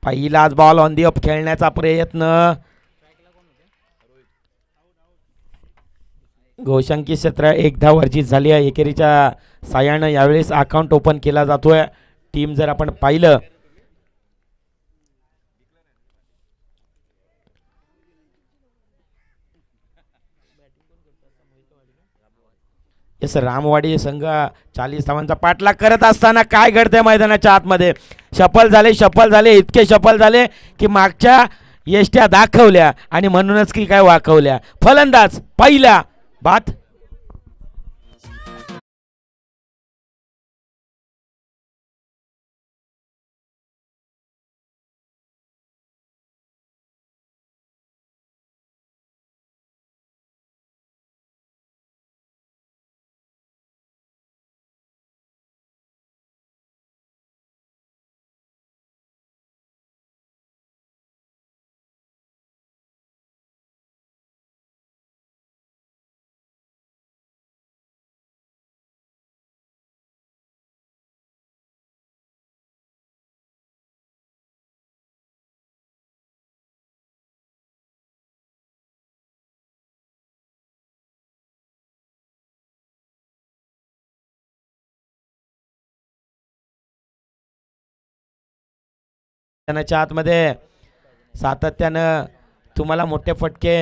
पहिलाच ball on the up खेळण्याचा प्रयत्न. घोषांकी क्षेत्र एकदा वर्जित झाली आहे. एकेरीच्या साह्यानं यावेळेस अकाउंट ओपन केला जातोय. टीम जर आपण पाहिलं रामवाडी संघ 40 धावांचा पाठलाग करत असताना काय घडतंय मैदानाच्या आतमध्ये. सफल झाले इतके सफल झाले की मागच्या यष्ट्या दाखवल्या आणि म्हणूनच की काय वाकवल्या. फलंदाज पहिला बाद. आतमध्ये सातत्यानं तुम्हाला मोठे फटके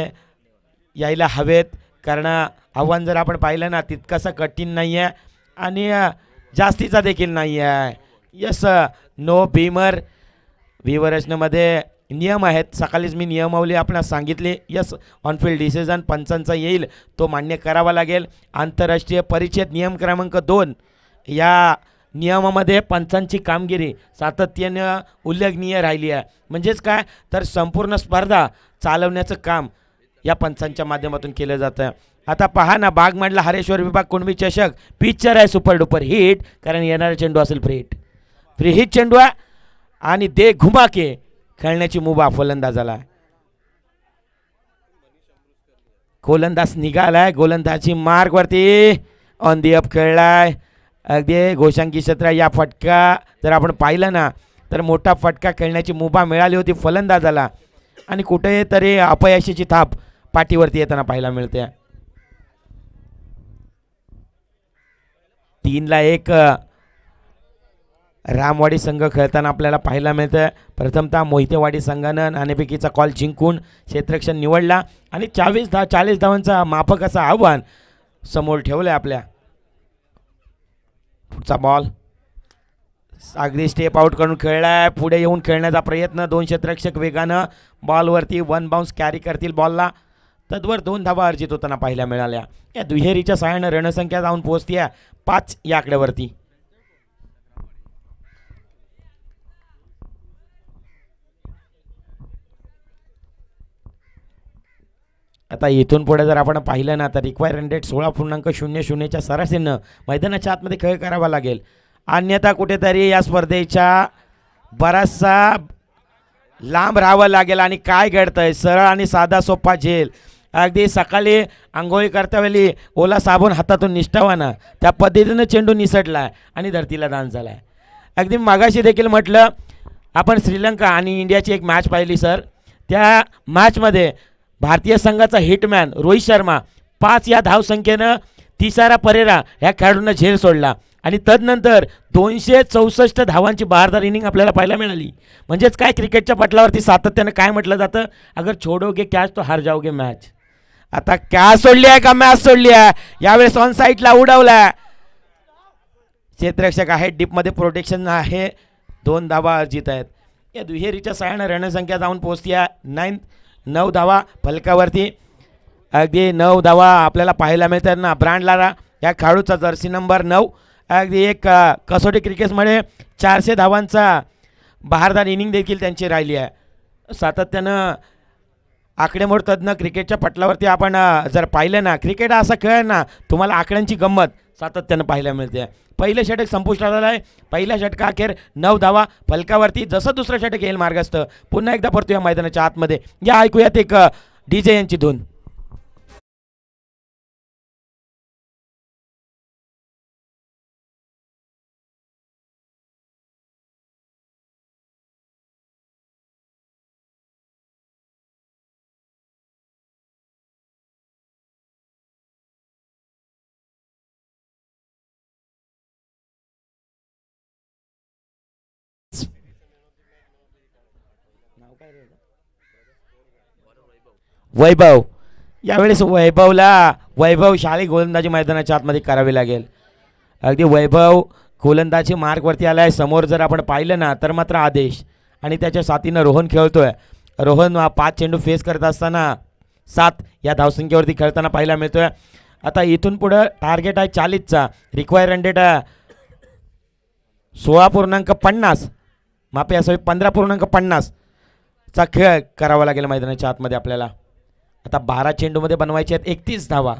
यायला हवेत, कारण आव्हान जर आपण पाहिलं ना तितकंसं कठीण नाही आहे आणि जास्तीचा देखील नाही आहे. यस, नो भीमर विवरचनेमध्ये नियम आहेत. सकाळीच मी नियमावली आपणास सांगितली. यस, ऑनफिल्ड डिसिजन पंचांचा येईल तो मान्य करावा लागेल. आंतरराष्ट्रीय परिच्छेद नियम क्रमांक 2 या नियमामध्ये पंचांची कामगिरी सातत्यानं उल्लेखनीय राहिली आहे. म्हणजेच काय तर संपूर्ण स्पर्धा चालवण्याचं काम या पंचांच्या माध्यमातून केलं जातं. आता पहा ना, बागमाडला हरेश्वर विभाग कुणबी चषक पिक्चर आहे सुपर डुपर हिट, कारण येणारा चेंडू असेल फ्री हिट चेंडू आणि दे घुमाके खेळण्याची मुभा फलंदाजाला. गोलंदाज निघालाय, गोलंदाजी मार्गवरती ऑन दी अप खेळलाय. अगदी घोषांकी क्षेत्र या फटका जर आपण पाहिलं ना तर मोठा फटका खेळण्याची मुभा मिळाली होती फलंदाजाला आणि कुठेतरी अपयशाची थाप पाठीवरती येताना पाहायला मिळते. 3-1 रामवाडी संघ खेळताना आपल्याला पाहायला मिळतं. प्रथमतः मोहितेवाडी संघानं नाणेफेकीचा कॉल जिंकून क्षेत्ररक्षण निवडला आणि 40 धावांचा माफक असं आव्हान समोर ठेवलं आपल्या. पुढचा बॉल अगदी स्टेप आउट करून खेळलाय. पुढे येऊन खेळण्याचा प्रयत्न. 2 क्षेत्ररक्षक वेगानं बॉलवरती 1 बाउन्स कॅरी करतील बॉलला. तद्वर 2 धावा अर्जित होताना पाहायला मिळाल्या. या दुहेरीच्या सहाय्यानं रणसंख्या जाऊन पोहोचते 5 या आकड्यावरती. आता इथून पुढे जर आपण पाहिलं ना तर रिक्वायर रन रेट 16.00च्या सरासरीनं मैदानाच्या आतमध्ये खेळ करावा लागेल. अन्यथा कुठेतरी या स्पर्धेच्या बराचसा लांब राहावं लागेल. आणि काय घडतंय, सरळ आणि साधा सोपा झेल. अगदी सकाळी आंघोळी करतावेळी ओला साबण हातातून निष्ठावानं त्या पद्धतीनं चेंडू निसटला आणि धरतीला दान झाला आहे. अगदी मागाशी देखील म्हटलं आपण श्रीलंका आणि इंडियाची एक मॅच पाहिली सर. त्या मॅचमध्ये भारतीय संघाचा हिटमॅन रोहित शर्मा 5 या धावसंख्येनं तिसारा परेरा ह्या खेळाडूंना झेल सोडला आणि तदनंतर 264 धावांची बहारदार इनिंग आपल्याला पाहायला मिळाली. म्हणजेच काय, क्रिकेटच्या पटलावरती सातत्यानं काय म्हटलं जातं, अगर छोडोगे कॅच तो हार जाओगे मॅच. आता कॅच सोडली आहे का मॅच सोडली आहे, यावेळेस ऑन साईडला उडवला. क्षेत्ररक्षक आहे, डीपमध्ये प्रोटेक्शन आहे. 2 धावा अर्जित आहेत. या दुहेरीच्या सहाय्यानं रणसंख्या जाऊन पोहोचती आहे 9 धावा फलकावरती. अगदी 9 धावा आपल्याला पाहायला मिळतात ना. ब्रांडलारा या खेळाडूचा जर्सी नंबर 9. अगदी एक कसोटी क्रिकेटमध्ये 400 धावांचा बहारदार इनिंग देखील त्यांची राहिली आहे. सातत्यानं आकडेमोड तज्ञ क्रिकेटच्या पटलावरती आपण जर पाहिलं ना, क्रिकेट असा खेळ ना तुम्हाला आकड्यांची गंमत सातत्यानं पाहायला मिळते. पहिलं षटक संपुष्टात आलं आहे. पहिल्या षटका अखेर 9 धावा फलकावरती. जसं दुसरं षटक येईल मार्गस्थ पुन्हा एकदा परतू या मैदानाच्या आतमध्ये. या ऐकूयात एक DJ यांची धून. वैभव, यावेळेस वैभवशाली गोलंदाजी मैदानाच्या आतमध्ये करावी लागेल. अगदी वैभव गोलंदाजी मार्कवरती आला आहे. समोर जर आपण पाहिलं ना तर मात्र आदेश आणि त्याच्या साथीनं रोहन खेळतोय. रोहन 5 चेंडू फेस करत असताना 7 या धावसंख्येवरती खेळताना पाहायला मिळतोय. आता इथून पुढं टार्गेट आहे 40चा. रिक्वायर रन रेट 16.50, माफी असावी 15.50 चा खेळ करावा लागेल मैदानाच्या आतमध्ये आपल्याला. आता 12 चेंडूमध्ये बनवायचे आहेत 31 धावा.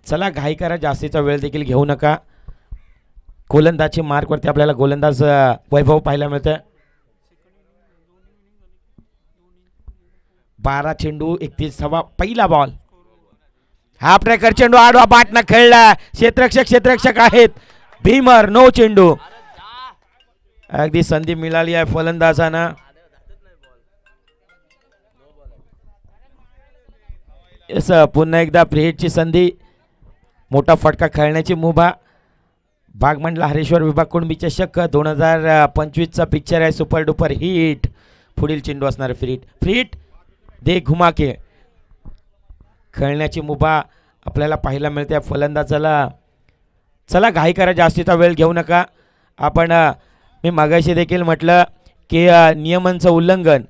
चला घाई करा, जास्तीचा वेळ देखील घेऊ नका. गोलंदाजी मार्कवरती आपल्याला गोलंदाज वैभव पाहायला मिळतोय. 12 चेंडू 31 धावा. पहिला बॉल, हाफ ट्रॅकर चेंडू आडवा बाटना खेळला. क्षेत्ररक्षक आहेत. भीमर, नो चेंडू. अगदी संधी मिळाली आहे फलंदाजांना. पुन्हा एकदा फ्री हिटची संधी. मोठा फटका खेळण्याची मुभा. बागमंडला हरेश्वर विभाग कुणबी चषक 2025चा पिक्चर आहे सुपर डुपर हिट. पुढील चेंडू असणार फ्री हिट दे घुमाके. खेळण्याची मुभा आपल्याला पाहायला मिळते फलंदाजाला. चला घाई करा, जास्तीचा वेळ घेऊ नका. आपण मी मागाशी देखील म्हटलं की नियमांचं उल्लंघन.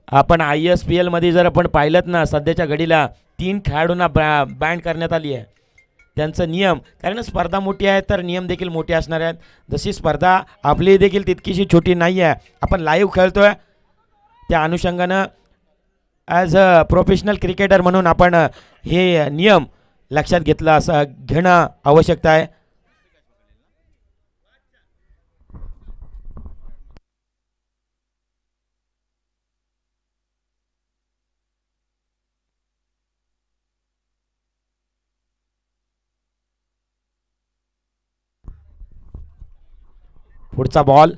आपण ISPL मध्ये जर आपण पाहिलं ना सध्याच्या घडीला 3 खेळाडूंना बॅन करण्यात आली आहे. त्यांचं नियम, कारण स्पर्धा मोठी आहे तर नियम देखील मोठे असणार आहेत. जशी स्पर्धा आपली देखील तितकीशी छोटी नाही आहे. आपण लाईव्ह खेळतोय त्या अनुषंगानं ॲज अ प्रोफेशनल क्रिकेटर म्हणून आपण हे नियम लक्षात घेतलं असं घेणं आवश्यकता आहे. पुढचा बॉल,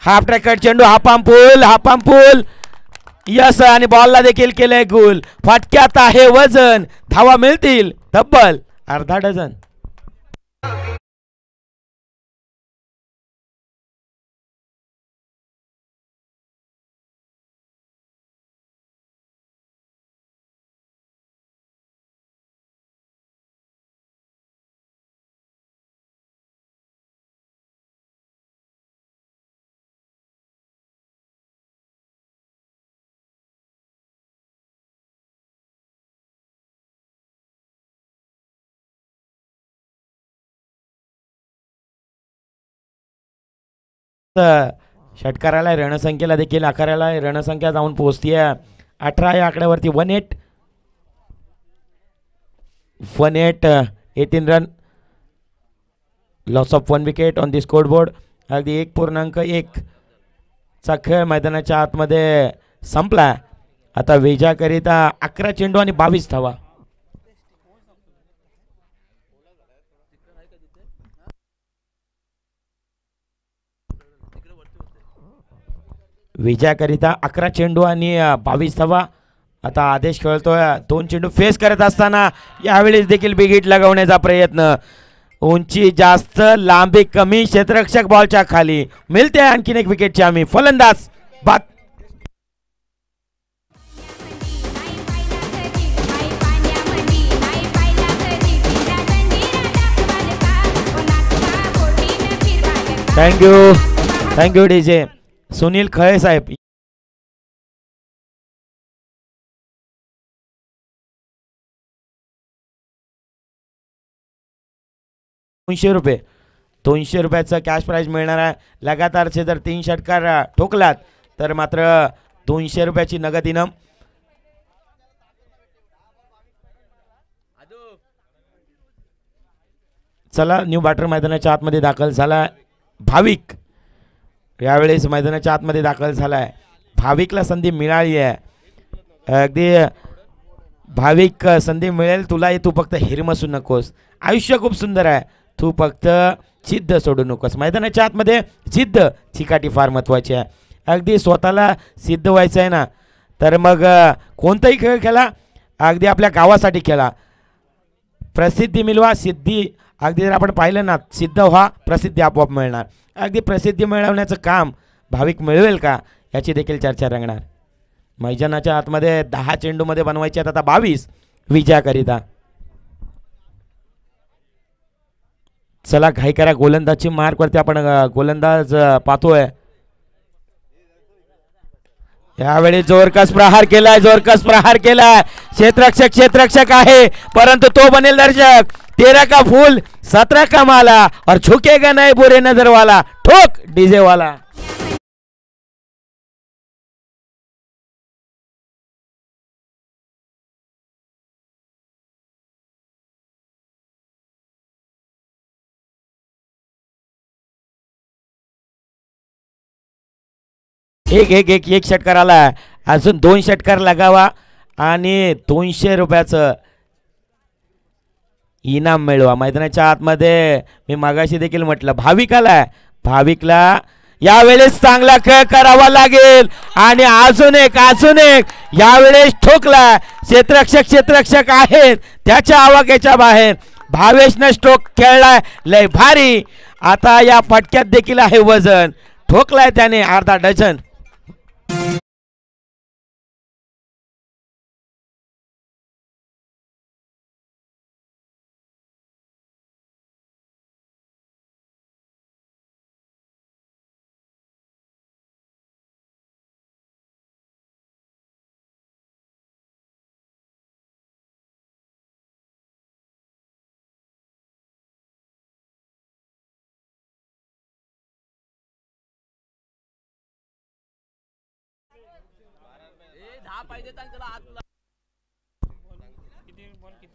हाफ ट्रॅकर चेंडू, हाफ पूल यस, आणि बॉलला देखील केलंय गोल. फटक्यात आहे वजन. धावा मिळतील तब्बल अर्धा डझन. षटकाराला रणसंख्येला देखील आकाराला रणसंख्या जाऊन पोहोचती आहे 18 या आकड्यावरती. 18 run, loss of 1 wicket on the score board. अगदी 1.1 चा खेळ मैदानाच्या आतमध्ये संपला. आता विजयाकरिता 11 चेंडू आणि 22 धावा. विजयाकरिता 11 चेंडू आणि 22 धावा. आता आदेश खेळतोय 2 चेंडू फेस करत असताना यावेळेस देखील बिग हिट लगावण्याचा प्रयत्न. उंची जास्त, लांबी कमी, क्षेत्ररक्षक बॉलच्या खाली. मिळते आणखीन एक विकेटची आम्ही. फलंदाज बाद. थँक्यू डीजे सुनील खळे साहेब. ₹200 कॅश प्राइज मिळणार आहे. लगातारचे जर 3 षटकार ठोकलात तर मात्र ₹200 नगद इनाम. चला न्यू बॅटर मैदानाच्या आतमध्ये दाखल झाला. भाविक यावेळेस मैदानाच्या आतमध्ये दाखल झालाय. भाविकला संधी मिळाली आहे. अगदी भाविक, संधी मिळेल तुला, तू फक्त हिरमसू नकोस. आयुष्य खूप सुंदर आहे, तू फक्त जिद्द सोडू नकोस. मैदानाच्या आतमध्ये जिद्द चिकाटी फार महत्त्वाची आहे. अगदी स्वतःला सिद्ध व्हायचं आहे ना तर मग कोणताही खेळ खेळा, अगदी आपल्या गावासाठी खेळा. प्रसिद्धी मिळवा, सिद्धी अगदी जर आपण पाहिलं ना, सिद्ध व्हा प्रसिद्धी आपोआप मिळणार. अगदी प्रसिद्धी मिळवण्याचं काम भाविक मिळवेल का याची देखील चर्चा रंगणार. मैदानाच्या आतमध्ये 10 चेंडूमध्ये बनवायचे आहेत आता 22 विजयाकरिता. चला घाई करा, गोलंदाजची मार्कवरती आपण गोलंदाज पाहतोय. यावेळी जोरकस प्रहार केलाय, जोरकस प्रहार केलाय. क्षेत्ररक्षक आहे परंतु तो बनेल दर्शक. 13 का फूल 17 का माला और झुकेगा नहीं बुरे नजर वाला. ठोक डीजे वाला. एक षटकार आला. अजून 2 षटकार लागावा आणि 200 रुपयाचं इनाम मिळवा. मैदानाच्या आतमध्ये मी मागाशी देखील म्हटलं भाविक आलाय. भाविकला यावेळेस चांगला खेळ करावा लागेल आणि अजून एक यावेळेस ठोकला. क्षेत्ररक्षक आहेत त्याच्या आवाक्याच्या बाहेर. भावेशनं स्ट्रोक खेळलाय लय भारी. आता या फटक्यात देखील आहे वजन. ठोकलाय त्याने अर्धा डझन.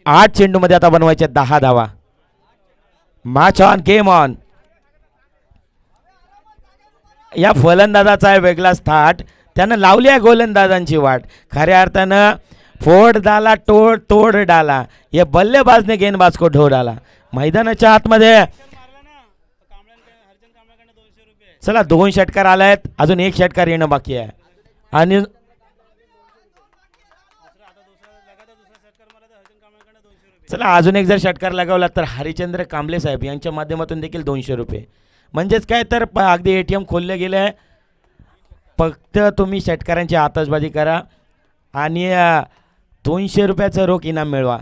आठ चेंडू मध्ये आता बनवायचे 10 धावा. Match on game on. या फलंदाजाचा आहे वेगळाच थाट. त्यानं लावली आहे गोलंदाजांची वाट. खऱ्या अर्थानं फोड डाला तोड डाला, ये बल्लेबाज ने गेंदबाज को ढो डाला. मैदानाच्या आतमध्ये चला 2 षटकार आलायत. अजून 1 षटकार येणं बाकी आहे आणि चला अजून एक जर षटकार लगावला तर हरिचंद्र कांबळे साहेब यांच्या माध्यमातून देखील 200 रुपये. म्हणजेच काय तर अगदी ATM खोलले गेले आहे. फक्त तुम्ही षटकारांची आतषबाजी करा आणि 200 रुपयाचं रोख इनाम मिळवा.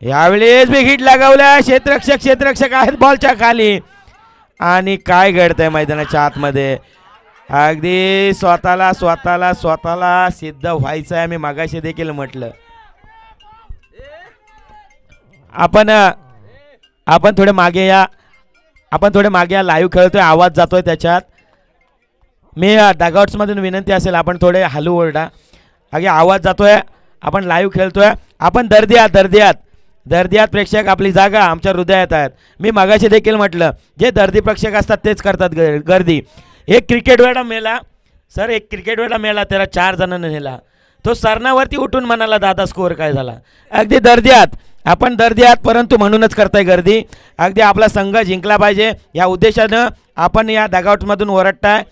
यावेळेस बी हिट लगावला. क्षेत्ररक्षक आहेत बॉलच्या खाली आणि काय घडतंय मैदानाच्या आतमध्ये. अगदी स्वतःला सिद्ध व्हायचं आहे. मी मागाशी देखील म्हटलं आपण थोडे मागे या. लाईव्ह खेळतोय, आवाज जातोय त्याच्यात. मी डगआउट्स मधून विनंती असेल आपण थोडे हलू ओरडा. अगे आवाज जातोय, आपण लाईव्ह खेळतोय. आपण दर्दियात प्रेक्षक आपली जागा आमच्या हृदयात आहेत. मी मागाशी देखील म्हटलं जे दर्दी प्रेक्षक असतात तेच करतात गर्दी. एक क्रिकेट वेळा मेला त्याला 4 जणांना नेला. तो सरणावरती उठून म्हणाला दादा स्कोअर काय झाला. अगदी आपण दर्दियात परंतु म्हणूनच करताय गर्दी. अगदी आपला संघ जिंकला पाहिजे या उद्देशानं आपण या डगआउटमधून ओरडताय,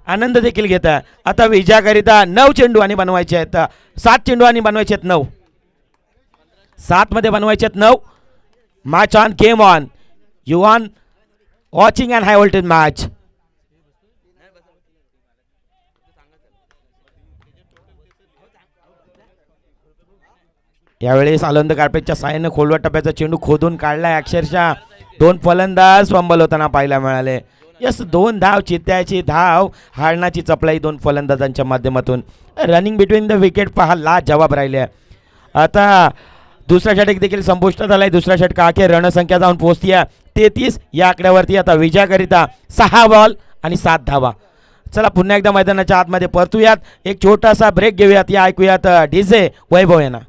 आनंद देखील घेताय. आता विजयाकरिता 9 चेंडू आणि बनवायचे आहेत. 7 चेंडू आणि बनवायचे आहेत 9. 7 मध्ये बनवायचे आहेत 9. Match on game on. You on watching and high voltage match. यावेळेस आनंद कार्पेटच्या साहाय्याने खोलवर टप्प्याचा चेंडू खोदून काढलाय. अक्षरशः 2 फलंदाज फंबल होताना पाहायला मिळाले. यस 2 धाव, चित्त्याची धाव, हालनाची चपलाई 2 फलंदाजांच्या माध्यमातून. रनिंग बिटवीन द विकेट पहा ला जवाब राहिले. आता दुसरा षटक देखील संपुष्टात आलाय. दुसरा षटका अखेर रणसंख्या जाऊन पोहोचती आहे 33 या आकड्यावरती. आता विजयाकरिता 6 बॉल आणि 7 धावा. चला पुन्हा एकदा मैदानाच्या आतमध्ये परतूयात. एक छोटासा ब्रेक घेऊयात. या ऐकूयात डीजे वैभव यांना.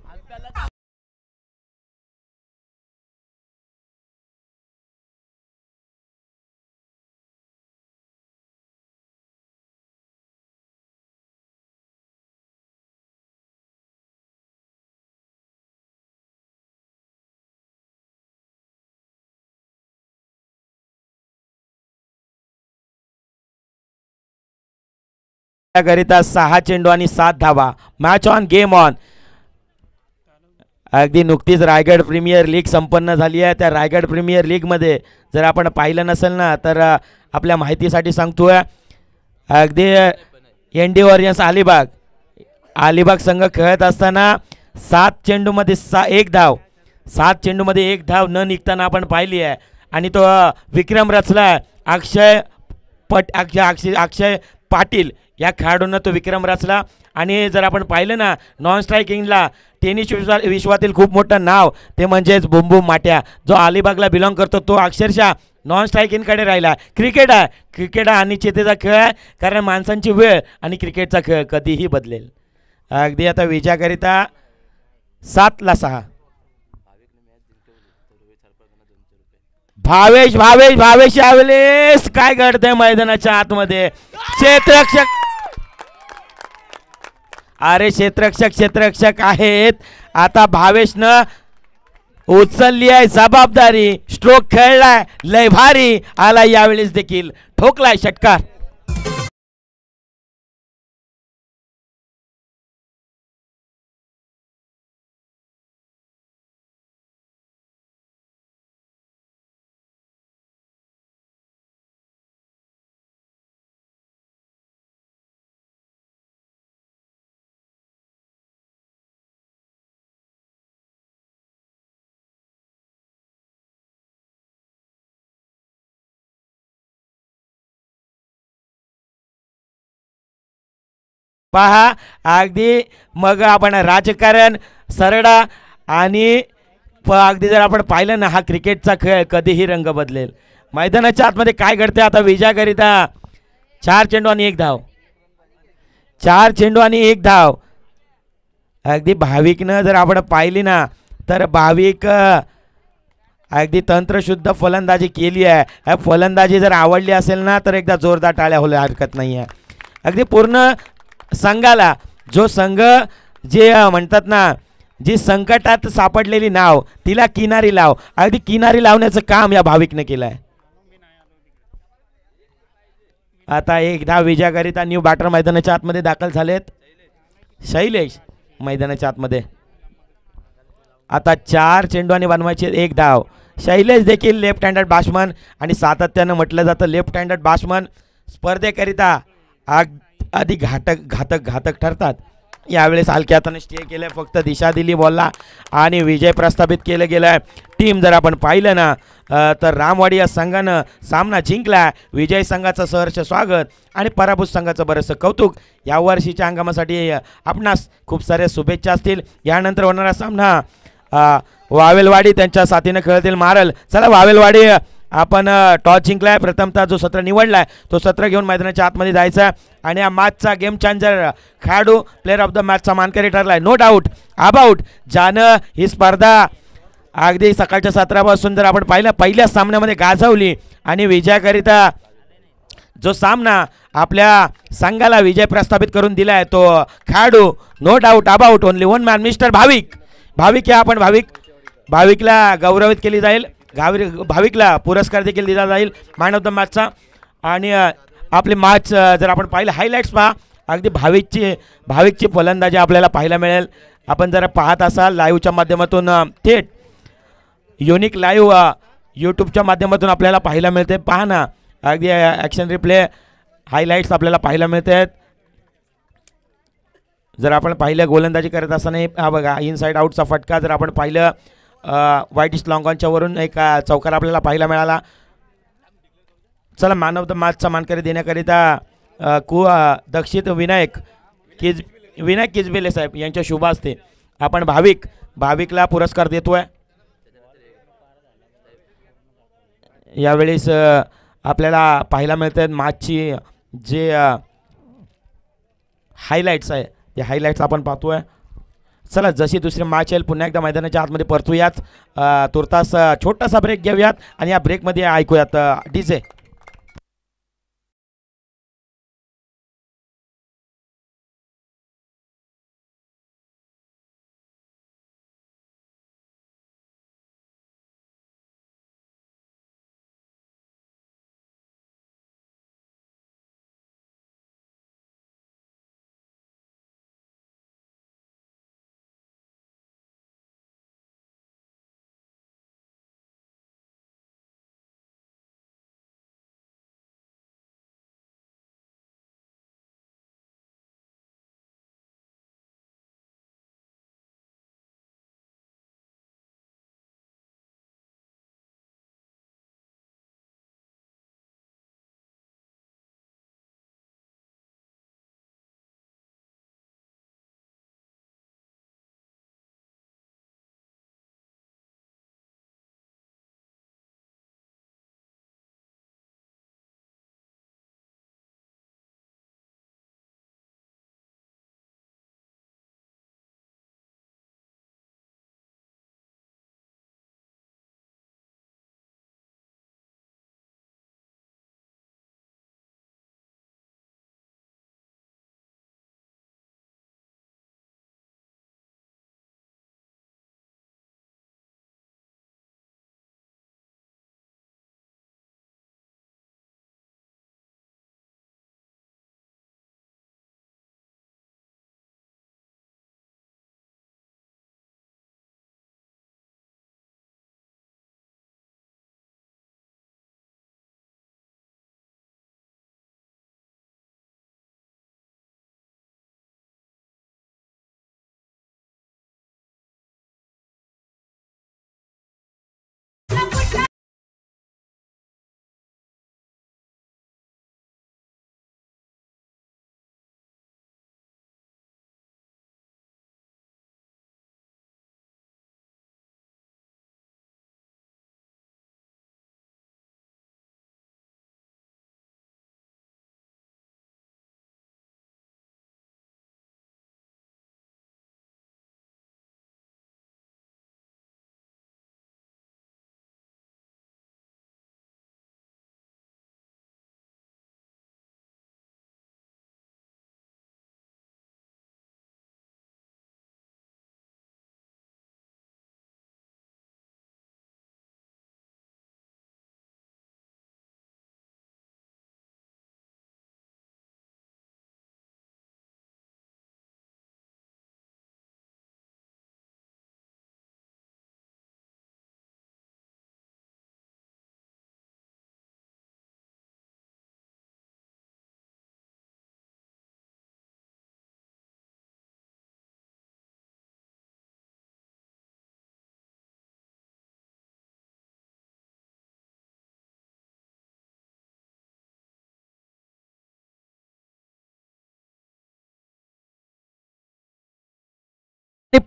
करिता 6 चेंडू आणि 7 धावा. Match on game on. अगदी नुकतीच रायगड प्रीमियर लीग संपन्न झाली आहे. त्या रायगड प्रीमियर लीगमध्ये जर आपण पाहिलं नसेल ना तर आपल्या माहितीसाठी सांगतोय, अगदी एन डी वॉरियर्स अलिबाग संघ खेळत असताना 7 चेंडूमध्ये एक धाव, 7 चेंडूमध्ये एक धाव न निघताना आपण पाहिली आहे. आणि तो विक्रम रचला अक्षय पाटील या खेळाडूंना तो विक्रम रचला. आणि जर आपण पाहिलं ना नॉन स्ट्रायकिंगला टेनिस विश्वातील खूप मोठं नाव ते म्हणजेच बुमबुम माट्या, जो अलिबागला बिलॉंग करतो, तो अक्षरशः नॉन स्ट्रायकिंगकडे राहिला. क्रिकेट हा अनिश्चिततेचा खेळ आहे, कारण माणसांची वेळ आणि क्रिकेटचा खेळ कधीही बदलेल. अगदी आता विजयाकरिता 7-6 भावेश यावेळेस काय घडतंय मैदानाच्या आतमध्ये. क्षेत्ररक्षक आहेत. आता भावेशनं उचलली आहे जबाबदारी, स्ट्रोक खेळलाय, लय भारी आला, यावेळेस देखील ठोकलाय षटकार. पहा अगदी मग आपण राजकारण सरडा आणि अगदी जर आपण पाहिलं ना, हा क्रिकेटचा खेळ कधीही रंग बदलेल. मैदानाच्या आतमध्ये काय घडते आता विजयाकरिता 4 चेंडू आणि 1 धाव, 4 चेंडू आणि 1 धाव. अगदी भाविकनं जर आपण पाहिली ना तर भाविक अगदी तंत्रशुद्ध फलंदाजी केली आहे. फलंदाजी जर आवडली असेल ना तर एकदा जोरदार टाळ्या होल्या हरकत नाही आहे. अगदी पूर्ण संघाला, जो संघ जे म्हणतात ना, जी संकटात सापडलेली नाव तिला किनारी लाव, अगदी किनारी लावण्याचं काम या भाविकने केलं आहे. आता एकदा विजयाकरिता न्यू बॅटर मैदानाच्या आतमध्ये दाखल झालेत. शैलेश मैदानाच्या आतमध्ये. आता 4 चेंडू आणि बनवायचे 1 धाव. शैलेश देखील लेफ्ट हँडेड बॅट्समन आणि सातत्यानं म्हटलं जातं लेफ्ट हँडेड बॅट्समन स्पर्धेकरिता अधिक घातक ठरतात. यावेळेस हलक्या हाताने स्टे केलं, फक्त दिशा दिली बॉलला आणि विजय प्रस्थापित केलं गेलं आहे. टीम जर आपण पाहिलं ना तर रामवाडी या संघानं सामना जिंकला. विजय संघाचं सहर्ष स्वागत आणि पराभूत संघाचं बरंचसं कौतुक. या वर्षीच्या हंगामासाठी आपणास खूप साऱ्या शुभेच्छा असतील. यानंतर होणारा सामना वावेलवाडी त्यांच्या साथीनं खेळतील मारल. चला वावेलवाडी, आपण टॉस जिंकलाय, प्रथमतः जो सत्र निवडलाय तो सत्र घेऊन मैदानाच्या आतमध्ये जायचा आणि या मॅचचा गेम चेंजर खेळाडू, प्लेअर ऑफ द मॅचचा मानकरी ठरलाय. नो डाऊट अबाउट ज्यानं ही स्पर्धा अगदी सकाळच्या सत्रापासून जर आपण पाहिलं पहिल्या सामन्यामध्ये गाजवली आणि विजयाकरिता जो सामना आपल्या संघाला विजय प्रस्थापित करून दिलाय तो खेळाडू, no doubt about only one man, mister Bhavik या आपण भाविकला गौरवित केली जाईल. भाविकला पुरस्कार देखील दिला जाईल मॅन ऑफ द मॅचचा. आणि आपले मॅच जर आपण पाहिलं हायलाइट्स पहा, अगदी भाविकची फलंदाजी आपल्याला पाहायला मिळेल. आपण जरा पाहत असाल लाईव्हच्या माध्यमातून, थेट युनिक लाईव्ह यूट्यूबच्या माध्यमातून आपल्याला पाहायला मिळते. पहा ना, अगदी ॲक्शन रिप्ले हायलाइट्स आपल्याला पाहायला मिळत आहेत. जर आपण पाहिलं गोलंदाजी करत असताना हा बघा इनसाइड आउटचा फटका जर आपण पाहिलं वाईटिश लॉंगॉनच्या वरून एक चौकार आपल्याला पाहायला मिळाला. चला मॅन ऑफ द मॅचचा मानकरी देण्याकरिता दक्षित विनायक किजबेले साहेब यांच्या शुभ हस्ते आपण भाविकला पुरस्कार देतोय. यावेळेस आपल्याला पाहायला मिळतात मॅचची जे हायलाइट्स आहे ते हायलाइट्स आपण पाहतोय. चला जशी दुसरी मॅच येईल पुन्हा एकदा मैदानाच्या आतमध्ये परतूयात. तुर्तास छोटासा ब्रेक घेऊयात आणि या ब्रेकमध्ये ऐकूयात डीजे.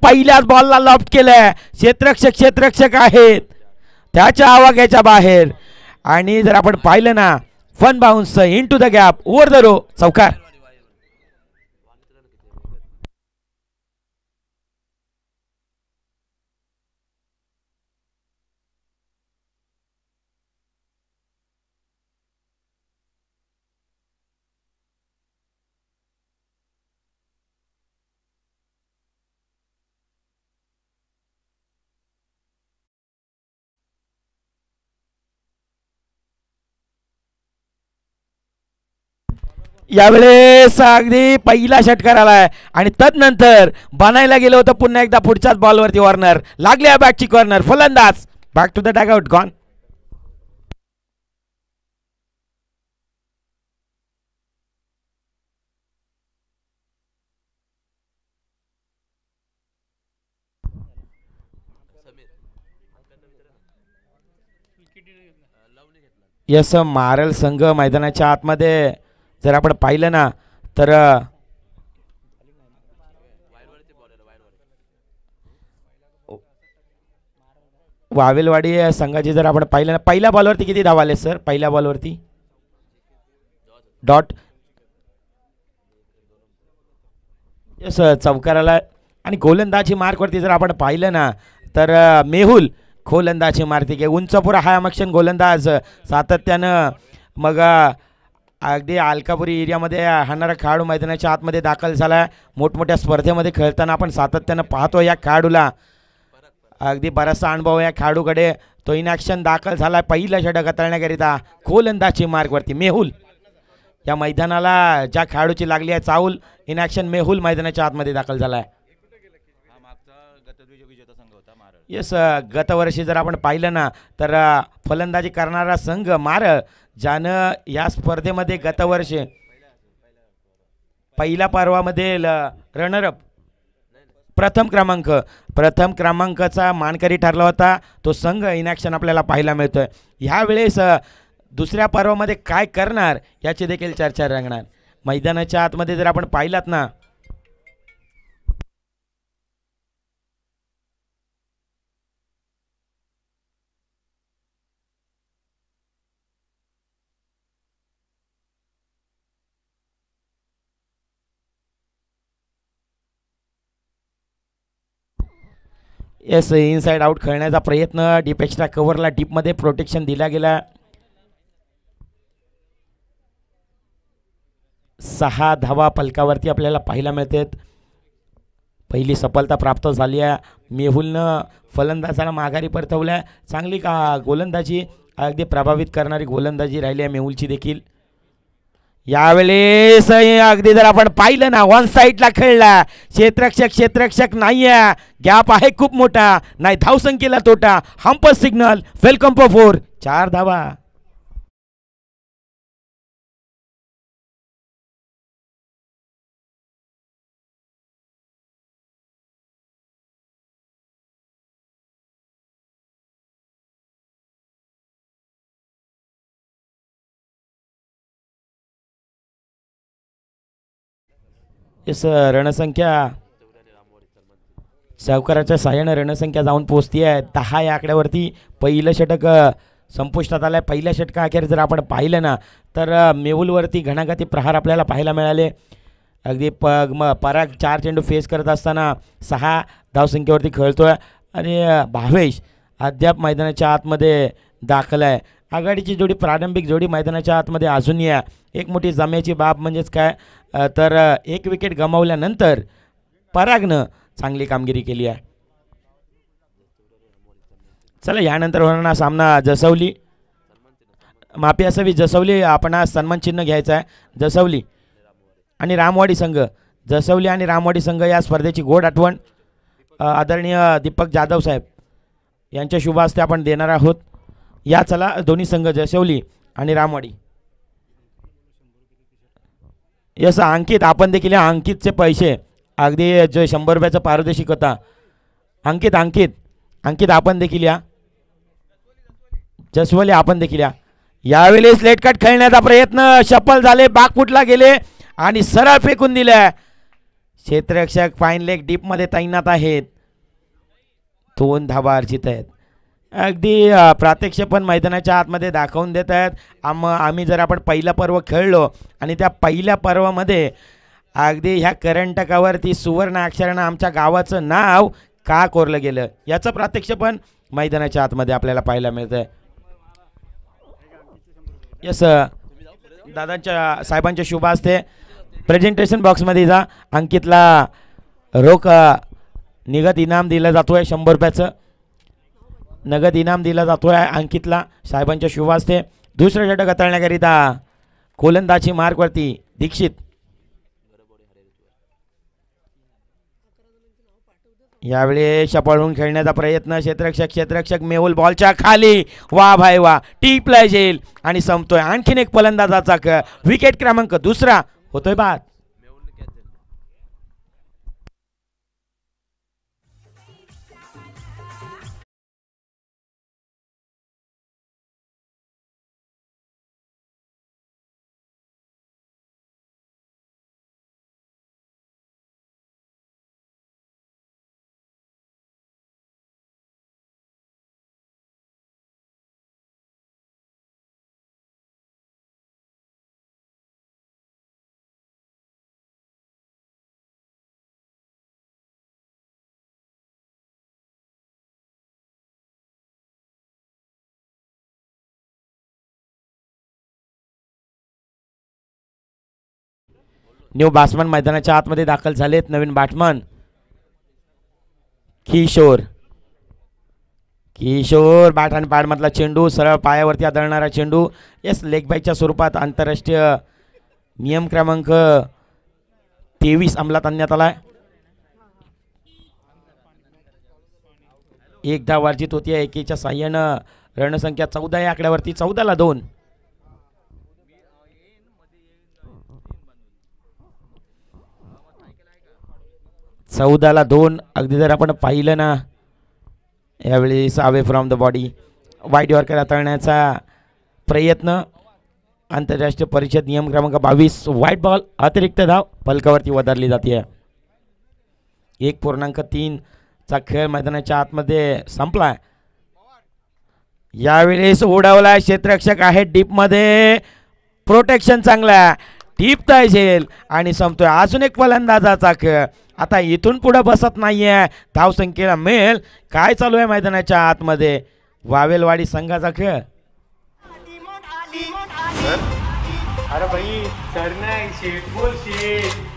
पहिल्याच बॉलला लॉफ्ट केलंय. क्षेत्ररक्षक आहेत त्याच्या आवाक्याच्या बाहेर. आणि जर आपण पाहिलं ना fun bounce in to the gap over the row, चौकार. यावेळेस अगदी पहिला षटकार आलाय आणि तदनंतर बनायला गेलं होतं पुन्हा एकदा पुढच्याच बॉलवरती कॉर्नर लागली. बॅटची कॉर्नर, फलंदाज back to the dugout gone. Yes, मारल संघ मैदानाच्या आतमध्ये जर आपण पाहिलं ना तर वावेलवाडी संघाची जर आपण पाहिलं ना पहिल्या बॉलवरती किती धावा आले सर? पहिल्या बॉलवरती डॉट. यस, चौकाराला. आणि गोलंदाजी मार्कवरती जर आपण पाहिलं ना तर मेहुल गोलंदाजी मारती की उंचपुरा हा अमक्षण गोलंदाज सातत्यानं मग अगदी अलकापुरी एरियामध्ये हाणारा खेळाडू मैदानाच्या आतमध्ये दाखल झाला. मोठमोठ्या स्पर्धेमध्ये खेळताना आपण सातत्यानं पाहतो या खेळाडूला अगदी बराचसा अनुभव या खेळाडूकडे. तो इन ॲक्शन दाखल झाला पहिला षटक हाताळण्याकरिता गोलंदाजी मार्गवरती मेहुल. या मैदानाला ज्या खेळाडूची लागली आहे चाहूल, इन ॲक्शन मेहुल मैदानाच्या आतमध्ये दाखल झाला आहे. येस, गतवर्षी जर आपण पाहिलं ना तर फलंदाजी करणारा संघ मार ज्यानं या स्पर्धेमध्ये गतवर्षी पहिल्या पर्वामध्ये रनरअप प्रथम क्रमांकाचा मानकरी ठरला होता तो संघ इन ॲक्शन आपल्याला पाहायला मिळतोय. ह्यावेळेस दुसऱ्या पर्वामध्ये काय करणार याची देखील चर्चा रंगणार. मैदानाच्या आतमध्ये जर आपण पाहिलात ना येस, इनसाइड आउट खेळण्याचा प्रयत्न डीप एक्स्ट्रा कव्हरला डीपमध्ये प्रोटेक्शन दिला गेला. 6 धावा फलकावरती आपल्याला पाहायला मिळतात. पहिली सफलता प्राप्त झाली आहे. मेहुलनं फलंदाजाला माघारी परतवल्या. चांगली का गोलंदाजी अगदी प्रभावित करणारी गोलंदाजी राहिली आहे मेहुलची देखील. यावेळेस अगदी जर आपण पाहिलं ना वन साईडला खेळला. क्षेत्ररक्षक नाही आहे, गॅप आहे खूप मोठा, नाही धावसंख्येला तोटा. हंपर सिग्नल, वेलकम फॉर 4, 4 धावा. येस, रणसंख्या सावकाराच्या साह्यानं रणसंख्या जाऊन पोहोचती आहे 10 या आकड्यावरती. पहिलं षटक संपुष्टात आलं आहे. पहिल्या षटकाअखेर जर आपण पाहिलं ना तर मेहुलवरती घणाघाती प्रहार आपल्याला पाहायला मिळाले. अगदी पराग 4 चेंडू फेस करत असताना 6 धावसंख्येवरती खेळतोय. आणि भावेश अद्याप मैदानाच्या आतमध्ये दाखल आहे. आघाडीची जोडी, प्रारंभिक जोडी मैदानाच्या आतमध्ये अजूनही आहे. एक मोठी जमेची बाब म्हणजेच काय तर 1 विकेट गमावल्यानंतर परागनं चांगली कामगिरी केली आहे. चला, यानंतर होणारा सामना जसवली माफी असावी जसवली आपण आज सन्मान चिन्ह घ्यायचं आहे. जसवली आणि रामवाडी संघ, जसवली आणि रामवाडी संघ या स्पर्धेची गोड आठवण आदरणीय दीपक जाधव साहेब यांच्या शुभ हस्ते आपण देणार आहोत. या चला दोन्ही संघ जसवली आणि रामवाडी. यस, अंकित आपण देखील या अंकितचे पैसे अगदी जो 100 रुपयाचा पारितोषिक होता. अंकित आपण देखील या. जसवली आपण देखील या. यावेळेस लेट कट खेळण्याचा प्रयत्न सफल झाले. बाग फुटला गेले आणि सरळ फेकून दिले. क्षेत्ररक्षक फाईन लेग डीपमध्ये तैनात आहेत. 2 धावा अर्जित आहेत. अगदी प्रात्यक्ष पण मैदानाच्या आतमध्ये दाखवून देत आहेत. आम्ही जर आपण पहिला पर्व खेळलो आणि त्या पहिल्या पर्वामध्ये अगदी ह्या करंटकावरती सुवर्ण अक्षरानं आमच्या गावाचं नाव का कोरलं गेलं याचं प्रात्यक्ष पण मैदानाच्या आतमध्ये आपल्याला पाहायला मिळतं. यस दादांच्या साहेबांच्या शुभ हस्ते प्रेझेंटेशन बॉक्समध्ये जा. अंकितला रोख निगत इनाम दिलं जातो आहे. 100 रुपयाचं नगद इनाम दिला जातो आहे अंकितला साहेबांच्या शुभ हस्ते. दुसरं षटक हाताळण्याकरिता गोलंदाजी मार्कवरती दीक्षित. यावेळी शपाळून खेळण्याचा प्रयत्न. क्षेत्ररक्षक मेहुल बॉलच्या खाली. वा भाई वा, टीपला जेल आणि संपतोय. आणखीन एक फलंदाजाचा खेळ. विकेट क्रमांक 2 होतोय बाद. न्यू बॅट्समन मैदानाच्या आतमध्ये दाखल झालेत. नवीन बॅट्समन किशोर. बॅट आणि पॅड मधला चेंडू सरळ पायावरती आदळणारा चेंडू. येस, लेग बायच्या स्वरूपात आंतरराष्ट्रीय नियम क्रमांक 23 अंमलात आणण्यात आलाय. एक धाव अर्जित होती एकेच्या साह्यानं. रणसंख्या 14 या आकड्यावरती. 14ला 2. अगदी जर आपण पाहिलं ना यावेळी away from the body wide yorker हाताळण्याचा प्रयत्न. आंतरराष्ट्रीय परिषद नियम क्रमांक 22 व्हाईट बॉल. अतिरिक्त धाव फलकावरती वधारली जाते. 1.3 चा खेळ मैदानाच्या आतमध्ये संपलाय. यावेळेस उडवला. क्षेत्ररक्षक आहे डीपमध्ये. प्रोटेक्शन चांगला. टीप येईल आणि संपतोय. अजून एक फलंदाजाचा खेळ. आता इथून पुढे बसत नाहीये. धावसंख्येला मेल. काय चालू आहे मैदानाच्या आतमध्ये. वावेलवाडी संघाचा खेळ. अरे भाई सर नाही शेट बोल शेट.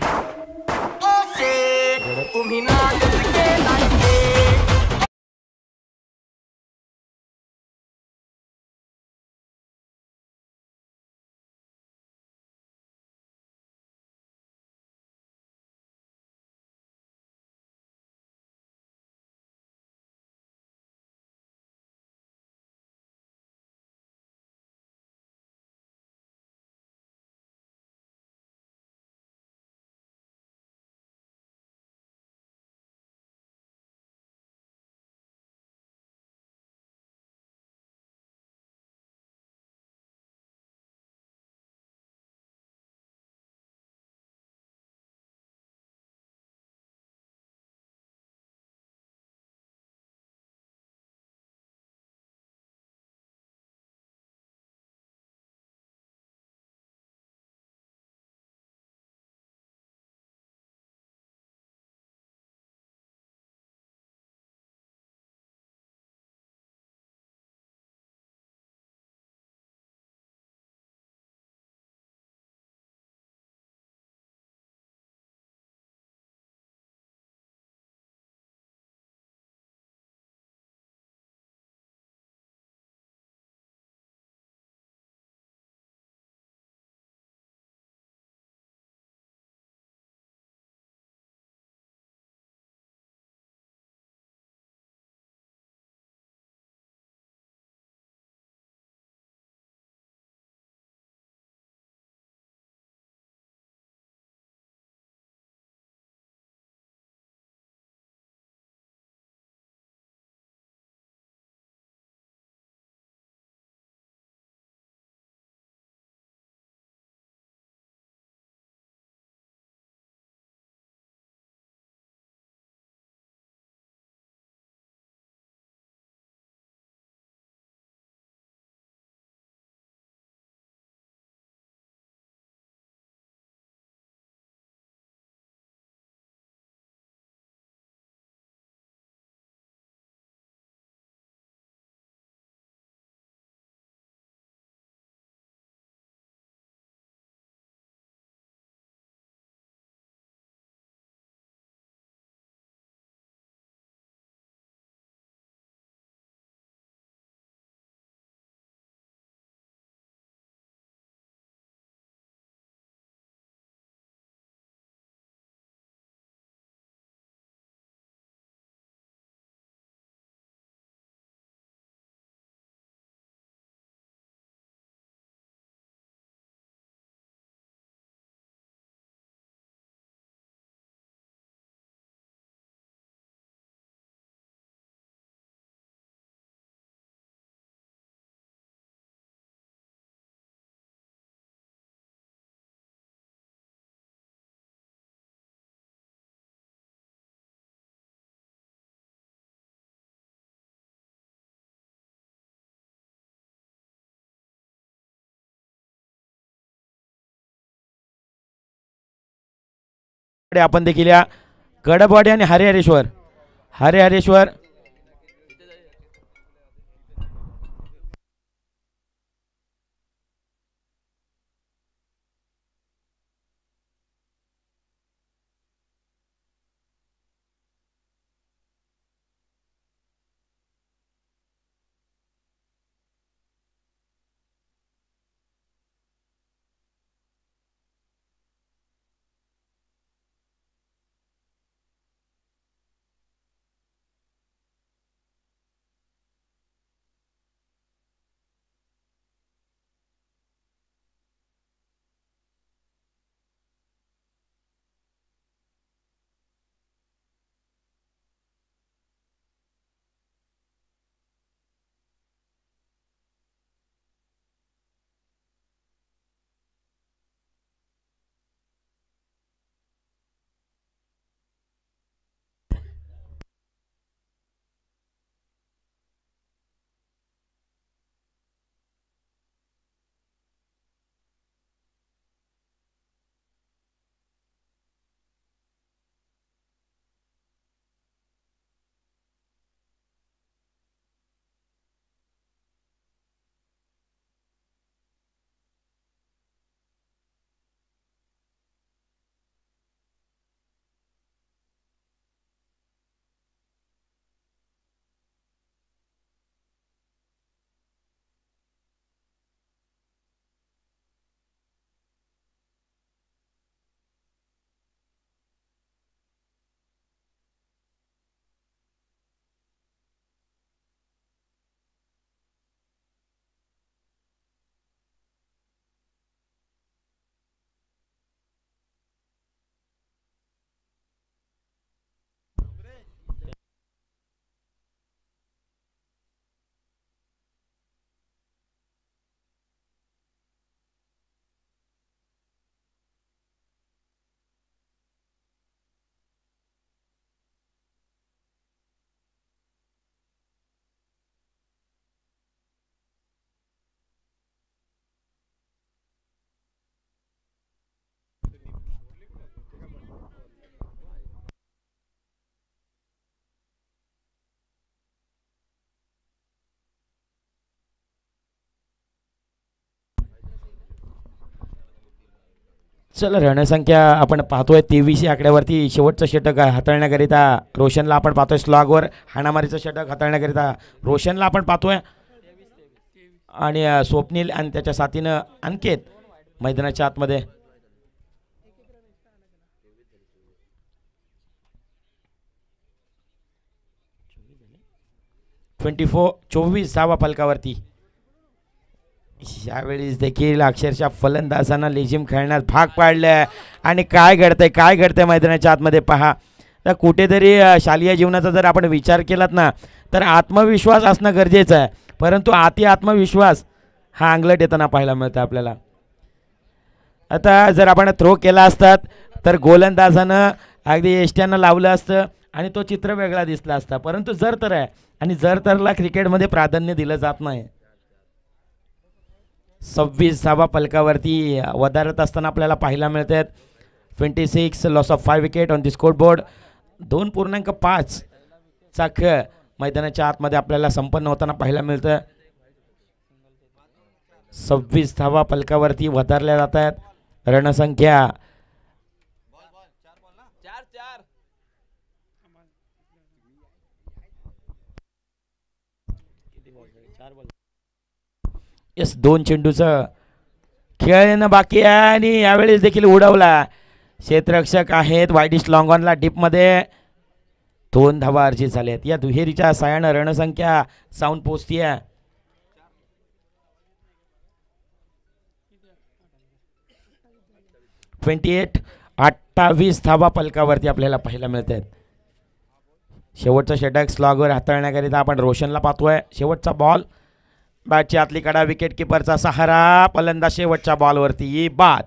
आपण देखील या कडबवाडी आणि हरिहरेश्वर चला रणसंख्या आपण पाहतोय 23 आकड्यावरती शेवटचं षटक हाताळण्याकरिता रोशनला आपण पाहतोय स्लॉगवर हाणामारीचं षटक हाताळण्याकरिता रोशनला आपण पाहतोय आणि स्वप्नील आणि त्याच्या साथीनं अंकित मैदानाच्या आतमध्ये 24 धावा फलकावरती. यावेळी देखील अक्षरशः फलंदाजांना लेझिम खेळण्यास भाग पाडलं आणि काय घडतंय मैदानाच्या आतमध्ये पहा. तर कुठेतरी शालेय जीवनाचा जर आपण विचार केलात ना तर आत्मविश्वास असणं गरजेचं आहे, परंतु अति आत्मविश्वास हा अंगलट येताना पाहायला मिळतं आपल्याला. आता जर आपण थ्रो केला असतात तर गोलंदाजानं अगदी एष्ट्यानं लावलं असतं आणि तो चित्र वेगळा दिसला असता, परंतु जर तर आहे आणि जर तरला क्रिकेटमध्ये प्राधान्य दिलं जात नाही. 26 धावा फलकावरती वधारत असताना आपल्याला पाहायला मिळत आहेत. 26 loss of 5 wicket on the score board. 2.5 चा खेळ मैदानाच्या आतमध्ये आपल्याला संपन्न होताना पाहायला मिळतं. 26 धावा फलकावरती वधारल्या जात आहेत. रणसंख्या यस 2 चेंडूचं खेळणं बाकी आहे आणि यावेळेस देखील उडवला. क्षेत्ररक्षक आहेत वाईडिश लॉंग ऑनला डीपमध्ये 2 धावा अर्जित झाल्यात. या दुहेरीच्या साहाय्यानं रणसंख्या साऊंड पोचतीये. (28) 28 धावा फलकावरती आपल्याला पाहायला मिळत आहेत. शेवटचा षटक स्लॉगवर हाताळण्याकरिता आपण रोशनला पाहतोय. शेवटचा बॉल बॅटची आतली कडा विकेट किपरचा सहारा. फलंदाज शेवटच्या बॉलवरती बाद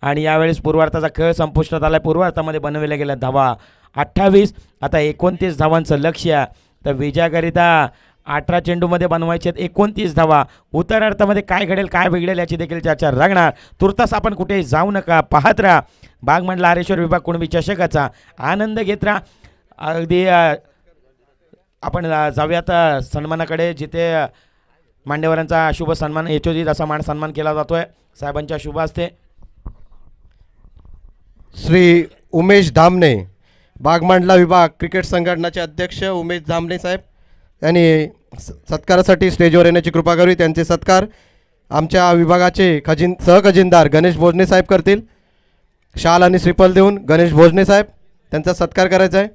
आणि यावेळेस पूर्वार्धाचा खेळ संपुष्टात आलाय. पूर्वार्धामध्ये बनवल्या गेल्या धावा 28. आता 29 धावांचं लक्ष्य. तर विजयाकरिता 18 चेंडूमध्ये बनवायचे 29 धावा. उत्तरार्धामध्ये काय घडेल काय बिघडेल याची देखील चर्चा रंगणार. तुर्तास आपण कुठेही जाऊ नका, पाहत राहा बागमंडला हरेश्वर विभाग कुणबी चषकाचा आनंद घेत राहा. अगदी आपण जाऊयात सन्मानाकडे, जिथे मान्यवरांचा शुभ सन्मान यशोजित असा मान सन्मान केला जातोय साहेबांच्या शुभ हस्ते. श्री उमेश धामणे, बागमांडला विभाग क्रिकेट संघटनाचे अध्यक्ष उमेश धामणे साहेब यांनी सत्कारासाठी स्टेजवर येण्याची कृपा करावी. त्यांचे सत्कार आमच्या विभागाचे सहखजिनदार गणेश भोजने साहेब करतील. शाल आणि श्रीफल देऊन गणेश भोजने साहेब त्यांचा सत्कार करायचा आहे.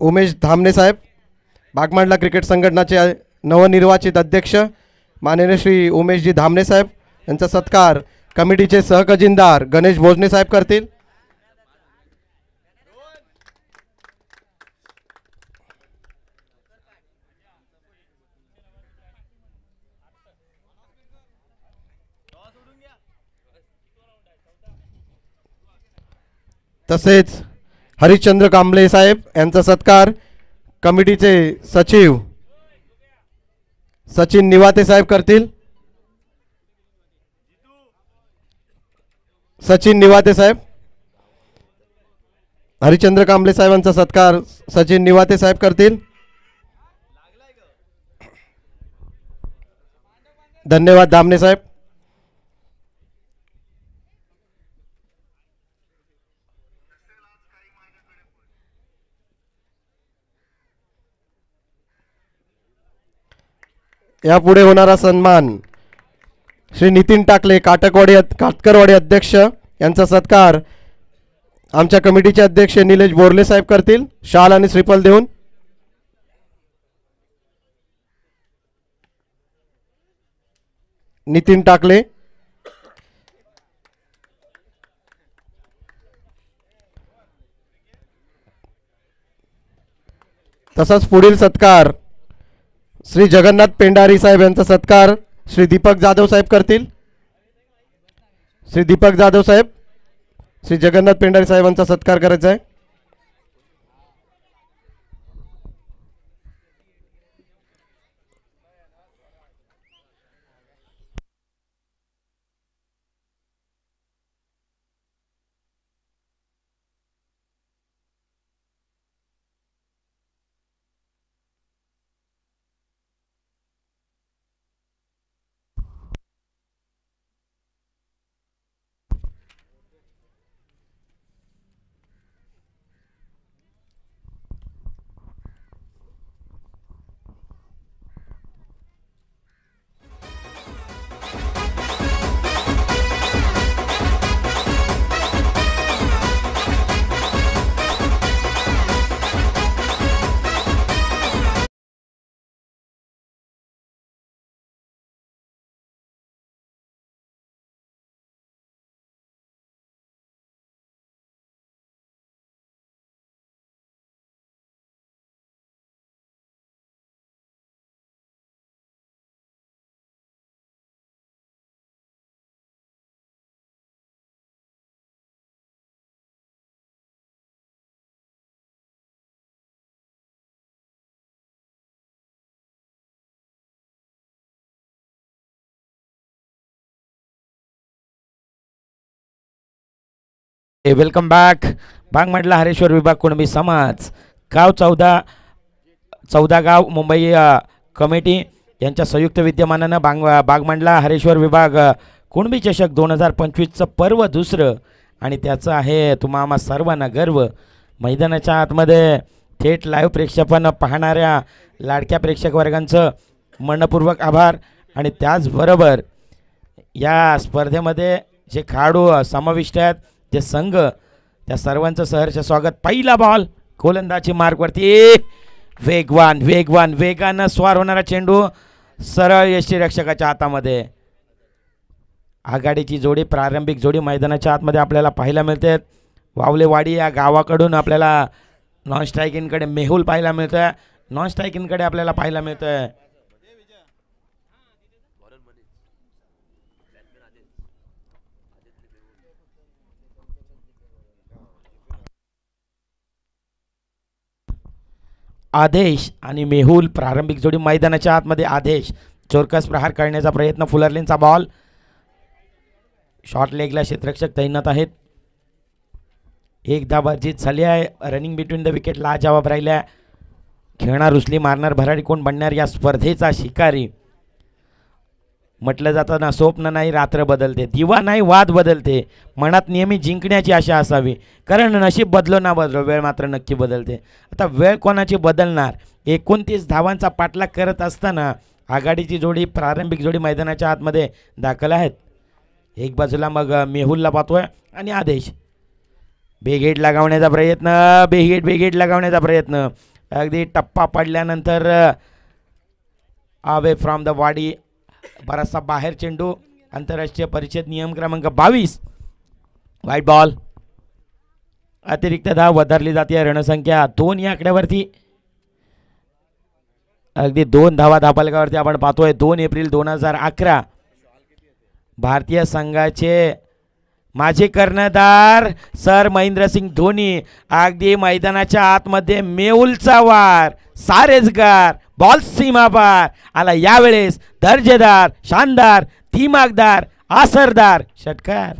उमेश धामणे साहेब, बागमांडला क्रिकेट संघटनाचे नवनिर्वाचित अध्यक्ष माननीय श्री उमेशजी धामणे साहेब यांचा सत्कार कमिटीचे सहखजिनदार गणेश भोजने साहेब करतील. तसेच हरिश्चंद्र कांबळे साहेब यांचा सत्कार कमिटीचे सचिव सचिन निवाते साहेब करतील. सचिन निवाते साहेब, हरिश्चंद्र कांबळे साहेबांचा सत्कार सचिन निवाते साहेब करतील. धन्यवाद धामणे साहेब. यापुढे होणारा सन्मान श्री नितीन टाकले, काटकरवाडी अध्यक्ष यांचा सत्कार आमच्या कमिटीचे अध्यक्ष निलेश बोरले साहेब करतील शाल आणि श्रीफल देऊन. नितीन टाकले. तसाच पुढील सत्कार श्री जगन्नाथ पेंडारी साहेब यांचा सत्कार श्री दीपक जाधव साहेब करतील. श्री दीपक जाधव साहेब, श्री जगन्नाथ पेंडारी साहेबांचा सत्कार करायचा आहे. Welcome back. बागमंडला हरेश्वर विभाग कुणबी समाज गाव 14 गाव मुंबई कमिटी यांच्या संयुक्त विद्यमानानं बागमंडला हरेश्वर विभाग कुणबी चषक 2025चं पर्व दुसरं आणि त्याचं आहे तुम्हा आम्हा सर्वांना गर्व. मैदानाच्या आतमध्ये थेट लाईव्ह प्रेक्षेपण पाहणाऱ्या लाडक्या प्रेक्षक वर्गांचं मनपूर्वक आभार आणि त्याचबरोबर या स्पर्धेमध्ये जे खेळाडू समाविष्ट आहेत ते संघ त्या सर्वांचं सहर्ष स्वागत. पहिला बॉल गोलंदाजी मार्गवरती वेगानं स्वार होणारा चेंडू सरळ यष्टीरक्षकाच्या हातामध्ये. आघाडीची जोडी, प्रारंभिक जोडी मैदानाच्या आतमध्ये आपल्याला पाहायला मिळते. वावलेवाडी या गावाकडून आपल्याला नॉन स्ट्रायकिंगकडे मेहुल पाहायला मिळतोय, नॉन स्ट्रायकिंगकडे आपल्याला पाहायला मिळतोय आदेश आणि मेहुल. प्रारंभिक जोडी मैदानाच्या आतमध्ये. आदेश चोरकस प्रहार करण्याचा प्रयत्न, फुलरलिनचा बॉल शॉर्ट लेगला क्षेत्ररक्षक तैनात आहेत. एक धावा जीत झाली आहे. रनिंग बिटवीन द विकेट लाजवाब राहिल्या. खेळणार उचली मारणार भरारी कोण बनणार या स्पर्धेचा शिकारी. म्हटलं जातं ना, स्वप्न नाही रात्र बदलते, दिवा नाही वाद बदलते. मनात नेहमी जिंकण्याची आशा असावी, कारण नशीब बदलो ना बदलो वेळ मात्र नक्की बदलते. आता वेळ कोणाची बदलणार. 29 धावांचा पाठलाग करत असताना आघाडीची जोडी प्रारंभिक जोडी मैदानाच्या आतमध्ये दाखल आहेत. एक बाजूला मग मेहुलला पाहतोय आणि आदेश. बेगेट लगावण्याचा प्रयत्न, बेगेट लगावण्याचा प्रयत्न. अगदी टप्पा पडल्यानंतर अवे फ्रॉम द बॉडी, बराचसा बाहेर चेंडू. आंतरराष्ट्रीय परिषद नियम क्रमांक 22, व्हाईट बॉल. अतिरिक्त धाव वधारली जाते. रणसंख्या 2 या आकड्यावरती. अगदी 2 धावा धापलकावरती आपण पाहतोय. 2 एप्रिल 2011 भारतीय संघाचे माजी कर्णधार सर महेंद्रसिंग धोनी. अगदी मैदानाच्या आतमध्ये मेहुलचा वार, सारेजगार, बॉल सीमापार आला. यावेळेस दर्जेदार, शानदार, दिमागदार, असरदार षटकार.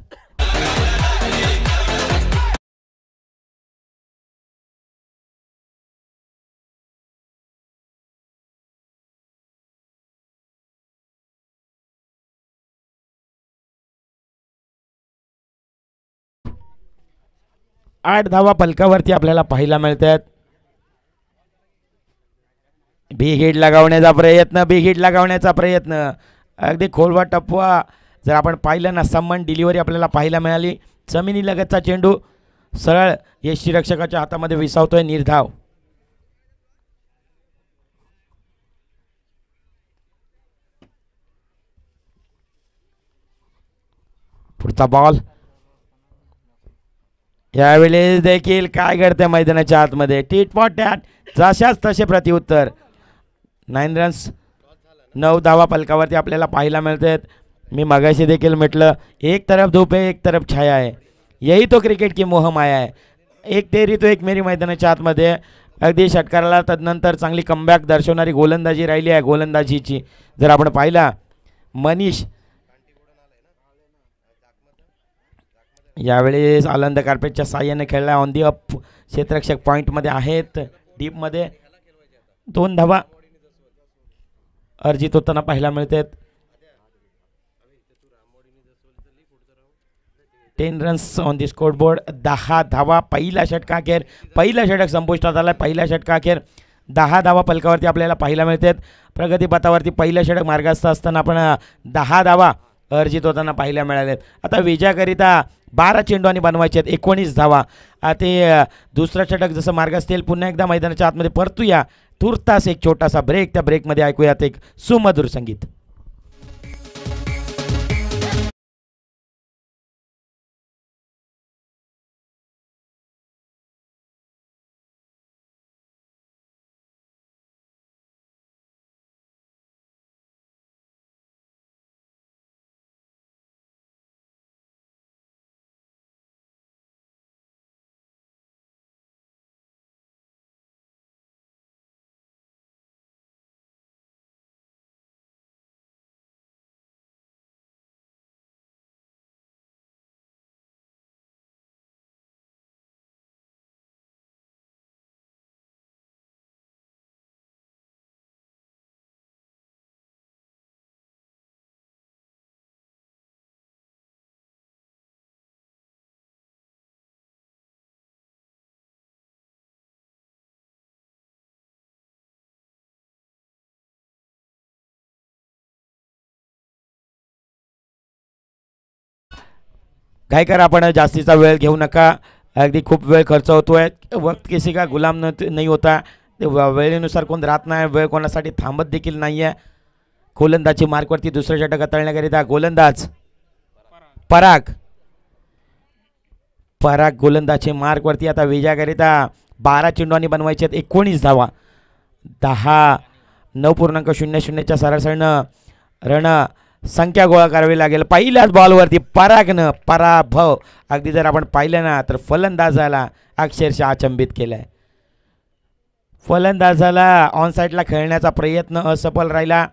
आठ धावा पलकावरती आपल्याला पाहायला मिळतात. बिग लगावण्याचा प्रयत्न. अगदी खोलवा टप्पा जर आपण पाहिलं ना, सम्मान डिलिव्हरी आपल्याला पाहायला मिळाली. जमिनी लगतचा चेंडू सरळ यष्टीरक्षकाच्या हातामध्ये विसावतोय. निर्धाव. पुढचा बॉल. यावेळेस देखील काय घडते मैदानाच्या आतमध्ये. टीट फॉर टॅट, जशाच तसे प्रतिउत्तर. 9 रन्स, 9 धावा पलकावरती आपल्याला पाहायला मिळतात. मी मगाशी देखील म्हटलं, एक तरफ धूप है एक तरफ छाया है, यही तो क्रिकेट की मोह माया है. एक तेरी तो एक मेरी मैदानाच्या आतमध्ये. अगदी षटकाराला तदनंतर चांगली कमबॅक दर्शवणारी गोलंदाजी राहिली आहे. गोलंदाजीची जर आपण पाहिला, मनीष यावेळेस आनंद कार्पेटच्या साह्याने खेळला. ऑन दी अप क्षेत्ररक्षक पॉईंटमध्ये आहेत. डीपमध्ये 2 धावा अर्जित होताना पाहायला मिळतात. 10 runs on the score board. 10 धावा. पहिला षटकाखेर, पहिला षटक संपुष्टात आला. पहिल्या षटकाखेर 10 धावा पलकावरती आपल्याला पाहायला मिळतात. प्रगतीपथावरती पहिलं षटक मार्गस्थ असताना आपण 10 धावा अर्जित होताना पाहायला मिळालेत. आता विजयाकरिता 12 चेंडू बनवायचे आहेत. 19 धावा. ते दुसरं षटक जसं मार्गस्थ येईल. पुन्हा एकदा मैदानाच्या आतमध्ये परतूया. तुर्तास एक छोटासा ब्रेक. त्या ब्रेकमध्ये ऐकूयात एक सुमधुर संगीत. काय करा, आपण जास्तीचा वेळ घेऊ नका. अगदी खूप वेळ खर्च होतोय. वक्त किसी का गुलाम नाही होता. ते वेळेनुसार कोण राहत नाही. वेळ कोणासाठी थांबत देखील नाही आहे. गोलंदाजी मार्कवरती दुसरं षटक हाताळण्याकरिता गोलंदाज पराग गोलंदाजी मार्कवरती. आता विजयाकरिता 12 चेंडू बनवायचे आहेत. 19 धावा. 9.00च्या सरासरीनं रण संख्या गोळा करावी लागेल. पहिल्याच बॉलवरती परागनं पराभव. अगदी जर आपण पाहिलं ना, तर फलंदाजाला अक्षरशः अचंबित केलंय. फलंदाजाला ऑन साईडला खेळण्याचा प्रयत्न असफल राहिला.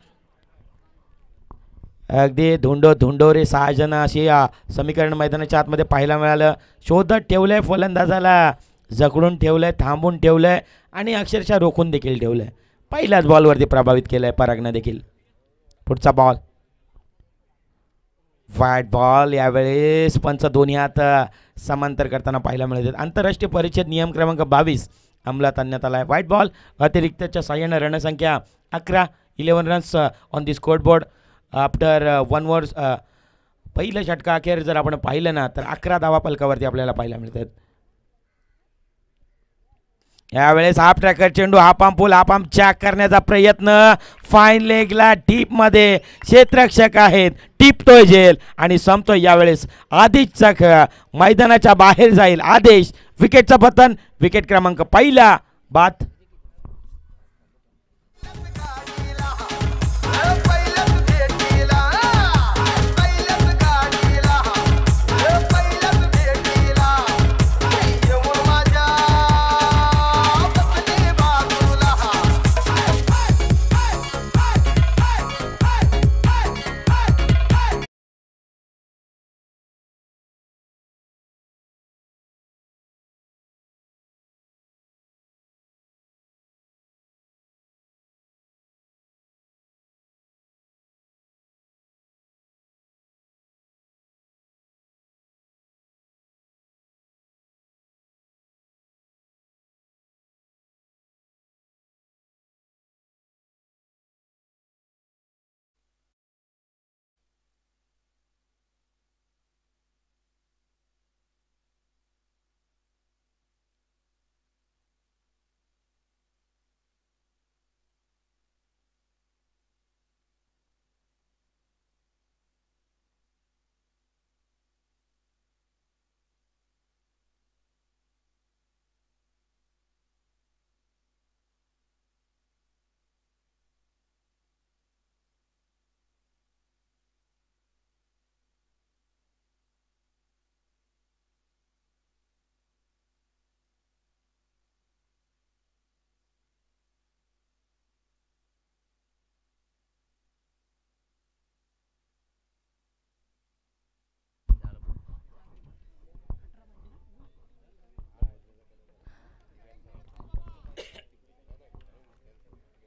अगदी धुंडो रे 6 जण अशी समीकरण मैदानाच्या आतमध्ये पाहायला मिळालं. शोधत ठेवलं आहे फलंदाजाला, जखडून ठेवलं आहे, थांबून ठेवलं आहे आणि अक्षरशः रोखून देखील ठेवलं आहे. पहिल्याच बॉलवरती प्रभावित केलं आहे परागनं देखील. पुढचा बॉल व्हाईट बॉल. यावेळेस पंच दोन्ही हात समांतर करताना पाहायला मिळतात. आंतरराष्ट्रीय परिषद नियम क्रमांक 22 अंमलात आणण्यात आला आहे. व्हाईट बॉल अतिरिक्तच्या साह्यानं रणसंख्या 11, 11 runs on the score board after 1 overs. पहिलं षटका अखेर जर आपण पाहिलं ना तर 11 धावा पलकावरती आपल्याला पाहायला मिळतात. यावेळेस हाफ ट्रॅकर चेंडू हाफ चॅक करण्याचा प्रयत्न. फाईन लेगला डीपमध्ये क्षेत्ररक्षक आहेत, टिपतोय झेल आणि संपतोय. यावेळेस आदेशचा खेळ मैदानाच्या बाहेर जाईल. आदेश विकेटचं पतन. विकेट क्रमांक पहिला बाद.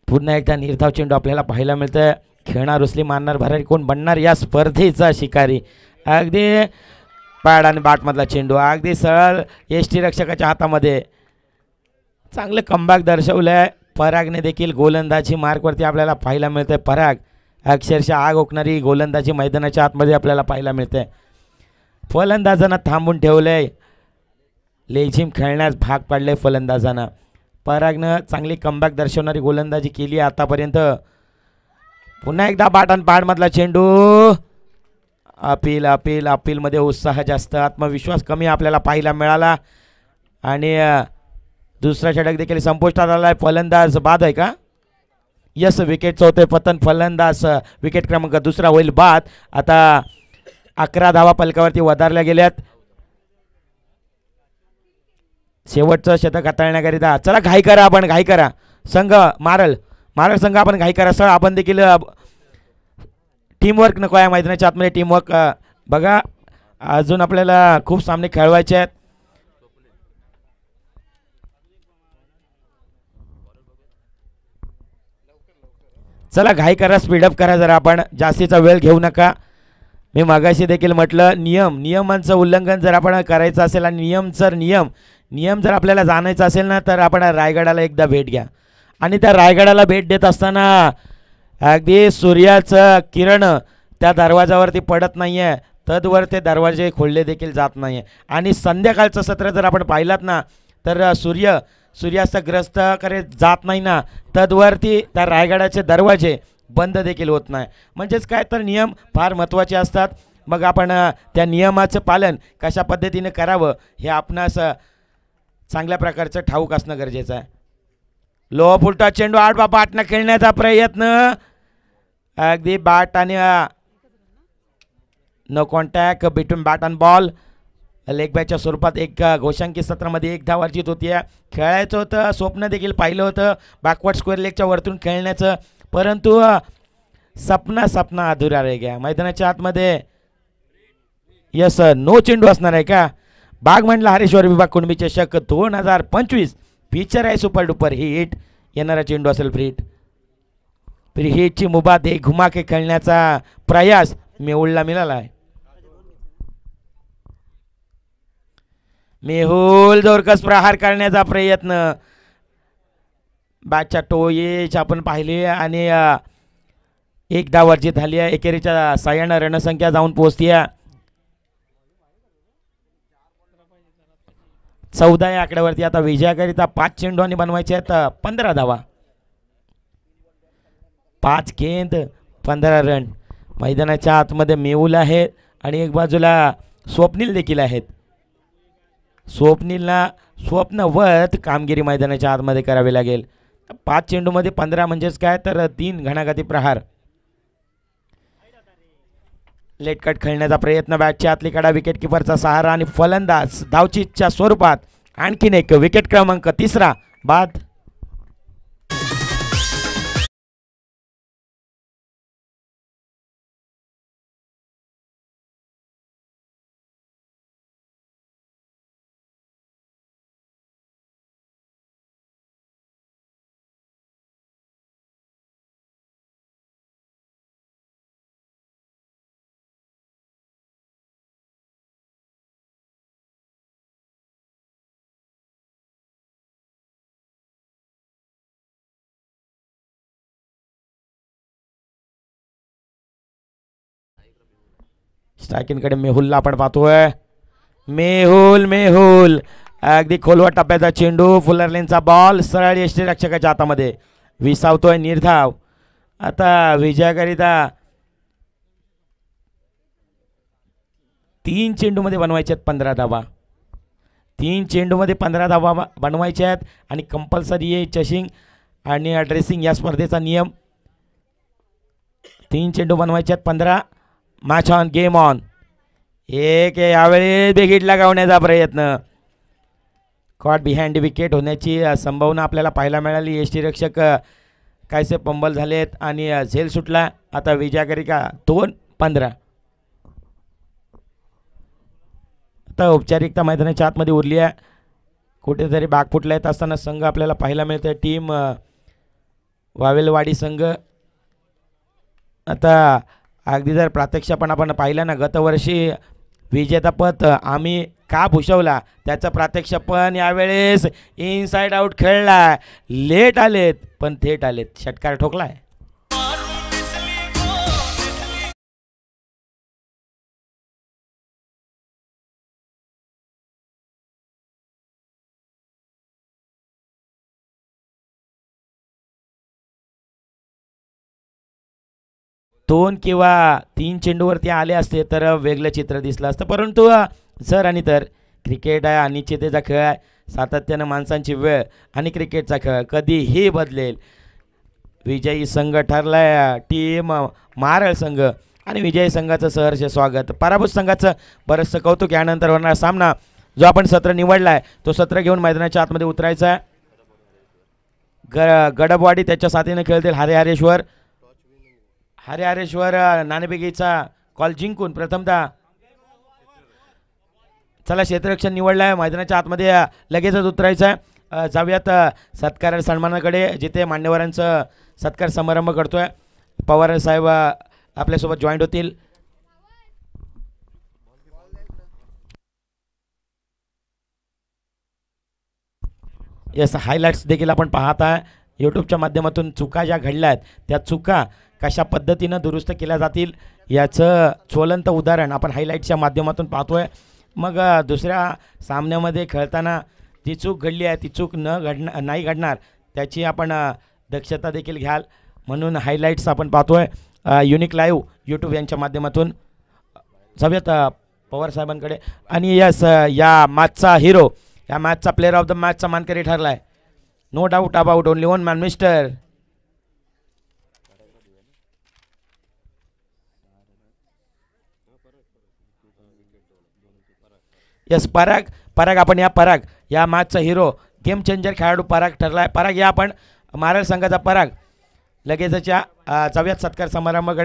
पुन्हा एकदा निर्धाव चेंडू आपल्याला पाहायला मिळतं. खेळणार उचली मारणार भरारी कोण बनणार या स्पर्धेचा शिकारी. अगदी पॅड आणि बॅटमधला चेंडू अगदी सरळ यष्टीरक्षकाच्या हातामध्ये. चांगलं कमबॅक दर्शवलं आहे परागने देखील. गोलंदाजी मार्कवरती आपल्याला पाहायला मिळतं. पराग अक्षरशः आग ओकणारी गोलंदाजी मैदानाच्या आतमध्ये आपल्याला पाहायला मिळते. फलंदाजांना थांबून ठेवलं आहे, लेझिम खेळण्यास भाग पाडले फलंदाजांना. परागनं चांगली कमबॅक दर्शवणारी गोलंदाजी केली आहे आतापर्यंत. पुन्हा एकदा पाडमधला चेंडू. अपीलमध्ये उत्साह जास्त, आत्मविश्वास कमी आपल्याला पाहायला मिळाला. आणि दुसरा षटक देखील संपुष्टात आला आहे. फलंदाज बाद आहे का? यस, विकेटचं होते पतन. फलंदाज विकेट क्रमांक दुसरा होईल बाद. आता 11 धावा पलकावरती वधारल्या गेल्यात. शेवटचं शतक हाताळण्याकरिता चला घाई करा, आपण घाई करा. संघ मारल संघ आपण घाई करा. सर आपण देखील टीमवर्क नको आहे मैदानाच्या आतमध्ये. टीमवर्क बघा, अजून आपल्याला खूप सामने खेळवायचे आहेत. चला घाई करा, स्पीडअप करा जरा, आपण जास्तीचा वेळ घेऊ नका. मी मागाशी देखील म्हटलं नियमांचं उल्लंघन जर आपण करायचं असेल आणि नियम जर आपल्याला जाणायचं असेल ना तर आपण रायगडाला एकदा भेट घ्या. आणि त्या रायगडाला भेट देत असताना अगदी सूर्याचं किरण त्या दरवाजावरती पडत नाही आहे, तदवर ते दरवाजे खोलले देखील जात नाही आहे. आणि संध्याकाळचं सत्र जर आपण पाहिलात ना तर सूर्यास्तग्रस्त करे जात नाही ना, तदवरती त्या रायगडाचे दरवाजे बंद देखील होत नाही. म्हणजेच काय तर नियम फार महत्त्वाचे असतात. मग आपण त्या नियमाचं पालन कशा पद्धतीने करावं हे आपणास चांगल्या प्रकारचं ठाऊक असणं गरजेचं आहे. लो फुलटा चेंडू बाटनं खेळण्याचा प्रयत्न. अगदी बॅट आणि no contact between bat and ball. Leg बॅचच्या स्वरूपात एक घोषांकित सत्रामध्ये 1 धाव अर्जित होती. खेळायचं होतं, स्वप्न देखील पाहिलं होतं बॅकवर्ड स्क्वेअर लेगच्या वरतून खेळण्याचं, परंतु सपना सपना अधुरा रह गया. मैदानाच्या आतमध्ये यस नो चेंडू असणार आहे का. बागमंडला हरेश्वर विभाग कुणबी चषक 2025 पिक्चर आहे सुपर डुपर हिट. येणारा चेंडू असेल फ्री हिट. फ्री हिटची मुभा दे घुमाके खेळण्याचा प्रयास मेहुलला मिळाला आहे. मेहुल जोरकस प्रहार करण्याचा प्रयत्न. बॅटच्या टोयेच आपण पाहिले आणि एक डावाची झाली आहे. एकेरीच्या 6 रणसंख्या जाऊन पोहोचती आहे. 14 या आकड्यावरती. आता विजयाकरिता 5 चेंडू आणि बनवायचे आहेत 15 धावा. 5 गेंद 15 रन. मैदानाच्या आतमध्ये मेहुल आहे आणि एक बाजूला स्वप्नील देखील आहेत. स्वप्नीलला स्वप्नवत कामगिरी मैदानाच्या आतमध्ये करावी लागेल. 5 चेंडूमध्ये 15 म्हणजेच काय तर 3 घणाघाती प्रहार. लेटकट खेळण्याचा प्रयत्न. बॅटच्या आतली कडा विकेट किपरचा सहारा आणि फलंदाज धावचीच्या स्वरूपात आणखीन एक विकेट क्रमांक 3 बाद. स्ट्रायकिंगकडे मेहुलला आपण पाहतोय. मेहुल मेहुल अगदी खोलवर टप्प्याचा चेंडू. फुलर लेनचा बॉल सरळ यष्टीरक्षकाच्या हातामध्ये विसावतोय. निर्धाव. आता विजयाकरिता 3 चेंडूमध्ये बनवायचे आहेत 15 धावा. 3 चेंडूमध्ये 15 धावा बनवायचे आहेत आणि कंपल्सरी चेसिंग आणि ड्रेसिंग या स्पर्धेचा नियम. 3 चेंडू बनवायचे आहेत 15. Match on game on. एक यावेळी बेगीट लगावण्याचा प्रयत्न. कॉट बिहाइंड विकेट होण्याची संभावना आपल्याला पाहायला मिळाली. यष्टीरक्षक कायसे पंबल झालेत आणि झेल सुटला. आता विजयाकरिता 2-15. आता औपचारिकता मैदानाच्या आतमध्ये उरली आहे. कुठेतरी बाग फुटला येत असताना संघ आपल्याला पाहायला मिळते. टीम वावेलवाडी संघ. आता अगदी जर प्रात्यक्षिक आपण पाहिलं ना, गतवर्षी विजेतापद आम्ही का भूषवला त्याचं प्रात्यक्षिक पण यावेळेस इनसाइड आउट खेळला. लेट आलेत पण थेट आलेत. षटकार ठोकलाय. दोन किंवा 3 चेंडूवरती आले असते तर वेगळं चित्र दिसलं असतं. परंतु जर आणि तर क्रिकेट आहे अनिश्चिततेचा खेळ आहे. सातत्यानं माणसांची वेळ आणि क्रिकेटचा खेळ कधीही बदलेल. विजयी संघ ठरलाय टीम मारळ संघ आणि विजयी संघाचं सहर्ष स्वागत. पराभूत संघाचं बरंचसं कौतुक. यानंतर होणारा सामना जो आपण सत्र निवडला आहे तो सत्र घेऊन मैदानाच्या आतमध्ये उतरायचा आहे. गडबवाडी त्याच्या साथीने खेळतील हरेश्वर. हरेश्वर नाणेफेकीचा कॉल जिंकून प्रथमतः चला क्षेत्ररक्षण निवडलं आहे. मैदानाच्या आतमध्ये लगेचच उतरायचं आहे. जाऊयात सत्कार सन्मानाकडे जिथे मान्यवरांचं सत्कार समारंभ करतोय. पवार साहेब आपल्यासोबत जॉईंट होतील. यस हायलाइट्स देखील आपण पाहत आहे यूट्यूबच्या माध्यमातून. चुका ज्या घडल्या आहेत त्या चुका कशा पद्धतीनं दुरुस्त केल्या जातील याचं ज्वलंत उदाहरण आपण हायलाईटच्या माध्यमातून पाहतोय. मग दुसऱ्या सामन्यामध्ये खेळताना जी चूक घडली आहे ती चूक नाही घडणार त्याची आपण दक्षता देखील घ्याल म्हणून हायलाईट्स आपण पाहतोय युनिक लाईव्ह यूट्यूब यांच्या माध्यमातून. जाऊयात पवार साहेबांकडे. आणि यस या मॅचचा हिरो, या मॅचचा प्लेअर ऑफ द मॅचचा मानकरी ठरला आहे. No doubt about. Only one man mister yes Parag. आपण या पराग या मॅचचा हिरो गेम चेंजर खेळाडू पराग ठरला आहे. पराग या आपण मारळ संघाचा पराग लगेचच्या जाऊयात सत्कार समारंभाकडे.